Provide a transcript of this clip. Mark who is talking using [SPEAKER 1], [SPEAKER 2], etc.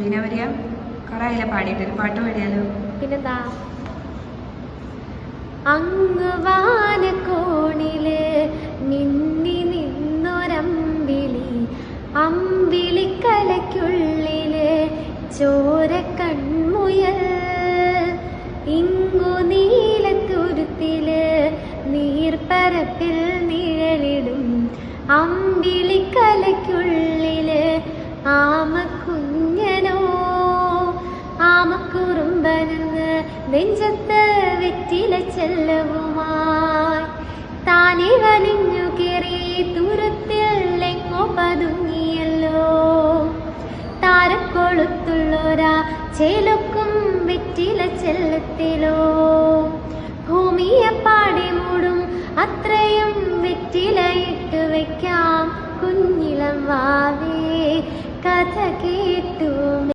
[SPEAKER 1] ലീനവരിയ കൊറേ പാടിയിട്ട് ഒരു പാട്ട് പാടിയാലോ?
[SPEAKER 2] പിന്നെന്താ? അങ്ങ് വാനക്കോണില് മിന്നി നിന്നൊരമ്പിളി, അമ്പിളിക്കലയ്ക്കുള്ളില് ചോര കൺമുയൽ, ഇങ്ങു നീലത്തുരുത്തില് നീർപ്പരപ്പിൽ നിഴലിടും അമ്പിളിക്കലയ്ക്കുള്ളില് ആമക്കുഞ്ഞനോ ആമക്കുറുമ്പനെന്ന് നെഞ്ചത്ത് വെറ്റില ചെല്ലവുമായി താനെ വലിഞ്ഞു കയറി തുരുത്തിൽ എങ്ങോ പതുങ്ങിയല്ലോ. താരക്കൊളുത്തുള്ളോരാ ചേലൊക്കും വെറ്റില ചെല്ലത്തിലോ, ഭൂമിയെ പാടി മൂടും അത്രയും വെറ്റില ഇട്ട് വയ്ക്കാം കുഞ്ഞിളം വാവേ കഥ കേട്ടു.